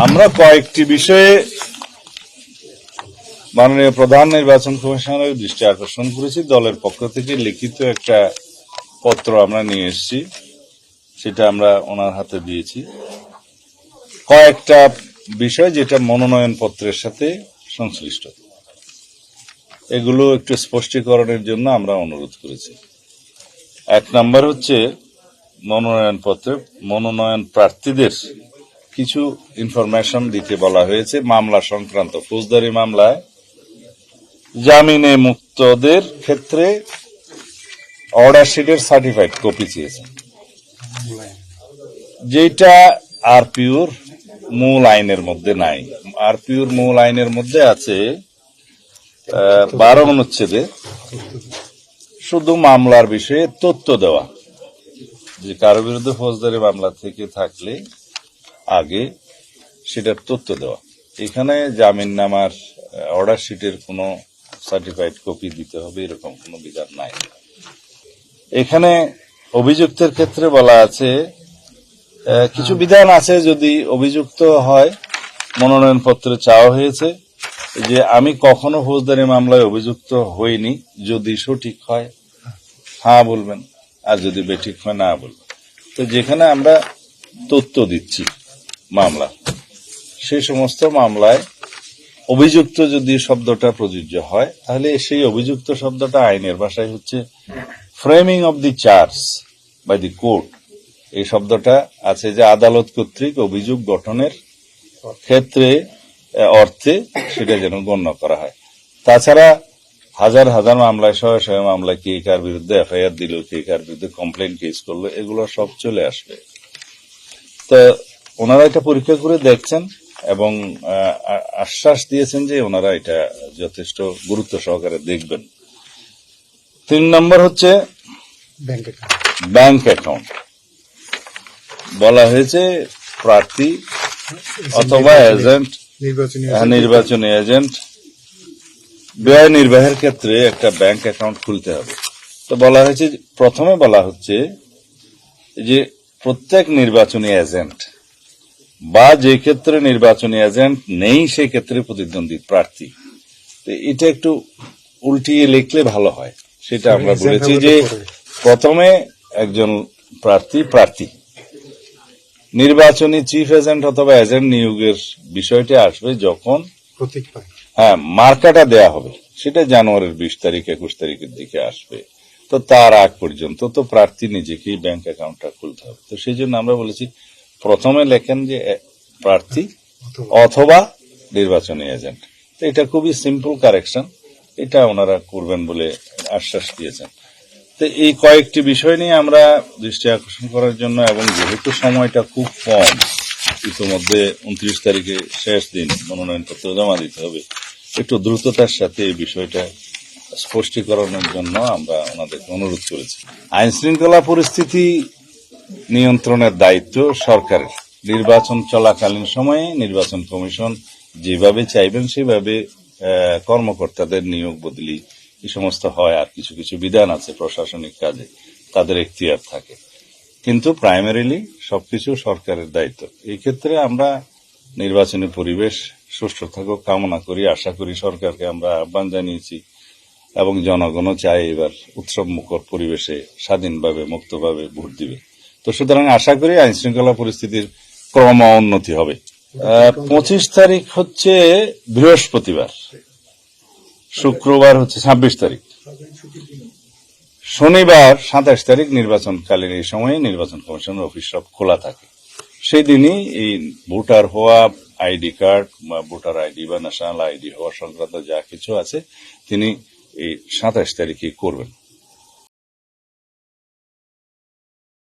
আমরা কয়েকটি বিষয়ে মাননীয় প্রধান নির্বাচন কমিশনারের দৃষ্টি আকর্ষণ করেছি। দলের পক্ষ থেকে লিখিত একটা পত্র আমরা নিয়ে এসেছি, সেটা আমরা ওনার হাতে দিয়েছি। কয়েকটা বিষয় যেটা মনোনয়ন পত্রের সাথে সংশ্লিষ্ট, এগুলো একটু স্পষ্টীকরণের জন্য আমরা অনুরোধ করেছি। এক নম্বর হচ্ছে মনোনয়ন পত্রে মনোনয়ন প্রার্থীদের কিছু ইনফরমেশন দিতে বলা হয়েছে। মামলা সংক্রান্ত ফৌজদারি মামলায় জামিনে মুক্তদের ক্ষেত্রে অর্ডার শিটের সার্টিফাইড কপি চেয়েছেন, যেটা আরপিওর মূল আইনের মধ্যে নাই। আরপিওর মূল আইনের মধ্যে আছে 12 অনুচ্ছেদে শুধু মামলার বিষয়ে তথ্য দেওয়া, যে কারো বিরুদ্ধে ফৌজদারি মামলা থেকে থাকলে আগে সেটার তথ্য দেওয়া। এখানে জামিননামার অর্ডার শিটের কোনো সার্টিফাইড কপি দিতে হবে এরকম কোনো বিধান নাই। এখানে অভিযুক্তের ক্ষেত্রে বলা আছে, কিছু বিধান আছে, যদি অভিযুক্ত হয় মনোনয়ন পত্রে চাওয়া হয়েছে যে আমি কখনো ফৌজদারি মামলায় অভিযুক্ত হইনি, যদি সঠিক হয় হ্যাঁ বলবেন, আর যদি বেঠিক হয় না বলবেন। তো যেখানে আমরা তথ্য দিচ্ছি মামলা, সেই সমস্ত মামলায় অভিযুক্ত যদি শব্দটা প্রযোজ্য হয়, তাহলে সেই অভিযুক্ত শব্দটা আইনের ভাষায় হচ্ছে framing of the charge by the court. এই শব্দটা আছে যে আদালত কর্তৃক অভিযোগ গঠনের ক্ষেত্রে অর্থে সেটা যেন গণ্য করা হয়। তাছাড়া হাজার হাজার মামলায়, শয়ে শয়ে মামলায় কে কার বিরুদ্ধে এফআইআর দিল, কে কার বিরুদ্ধে কমপ্লেন কেস করলো, এগুলো সব চলে আসবে। তো ওনারা এটা পরীক্ষা করে দেখছেন এবং আশ্বাস দিয়েছেন যে ওনারা এটা যথেষ্ট গুরুত্ব সহকারে দেখবেন। 3 নম্বর হচ্ছে ব্যাংক অ্যাকাউন্ট। বলা হয়েছে প্রার্থী অথবা এজেন্ট, নির্বাচনী এজেন্ট ব্যয় নির্বাহের ক্ষেত্রে একটা ব্যাংক অ্যাকাউন্ট খুলতে হবে। তো বলা হয়েছে, প্রথমে বলা হচ্ছে যে প্রত্যেক নির্বাচনী এজেন্ট বা যে ক্ষেত্রে নির্বাচনী এজেন্ট নেই সেই ক্ষেত্রে প্রতিদ্বন্দ্বী প্রার্থী। এটা একটু উল্টিয়ে লিখলে ভালো হয়, সেটা আমরা বলেছি যে প্রথমে একজন প্রার্থী নির্বাচনী চিফ এজেন্ট অথবা এজেন্ট নিয়োগের বিষয়টি আসবে যখন মার্কাটা দেয়া হবে, সেটা জানুয়ারির 20 তারিখ 21 তারিখের দিকে আসবে। তো তার আগ পর্যন্ত তো প্রার্থী নিজেকেই ব্যাংক অ্যাকাউন্টটা খুলতে হবে। তো সেই জন্য আমরা বলেছি প্রথমে লেখেন যে প্রার্থী অথবা নির্বাচনী এজেন্ট। তো এটা খুবই সিম্পল কারেকশন, এটা ওনারা করবেন বলে আশ্বাস দিয়েছেন। তো এই কয়েকটি বিষয় নিয়ে আমরা দৃষ্টি আকর্ষণ করার জন্য, এবং যেহেতু সময়টা খুব কম, ইতিমধ্যে 29 তারিখে শেষ দিন, মনোনয়নপত্র জমা দিতে হবে, একটু দ্রুততার সাথে এই বিষয়টা স্পষ্টীকরণের জন্য আমরা ওনাদেরকে অনুরোধ করেছি। আইন শৃঙ্খলা পরিস্থিতি নিয়ন্ত্রণের দায়িত্ব সরকারের। নির্বাচন চলাকালীন সময়ে নির্বাচন কমিশন যেভাবে চাইবেন সেভাবে কর্মকর্তাদের নিয়োগ বদলি এই সমস্ত হয়, আর কিছু কিছু বিধান আছে প্রশাসনিক কাজে, তাদের এখতিয়ার থাকে, কিন্তু প্রাইমারিলি সবকিছু সরকারের দায়িত্ব। এই ক্ষেত্রে আমরা নির্বাচনী পরিবেশ সুষ্ঠু থাকুক কামনা করি, আশা করি। সরকারকে আমরা আহ্বান জানিয়েছি এবং জনগণও চায় এবার উৎসব মুখর পরিবেশে স্বাধীনভাবে মুক্তভাবে ভোট দিবে। তো সুতরাং আশা করি আইন শৃঙ্খলা পরিস্থিতির ক্রম উন্নতি হবে। 25 তারিখ হচ্ছে বৃহস্পতিবার, শুক্রবার হচ্ছে 26 তারিখ, শনিবার 27 তারিখ নির্বাচনকালীন এই সময়ে নির্বাচন কমিশনের অফিস সব খোলা থাকে। সেই দিনই এই ভোটার হওয়া, আইডি কার্ড বা ভোটার আইডি বা ন্যাশনাল আইডি হওয়া সংক্রান্ত যা কিছু আছে তিনি এই 27 তারিখে করবেন।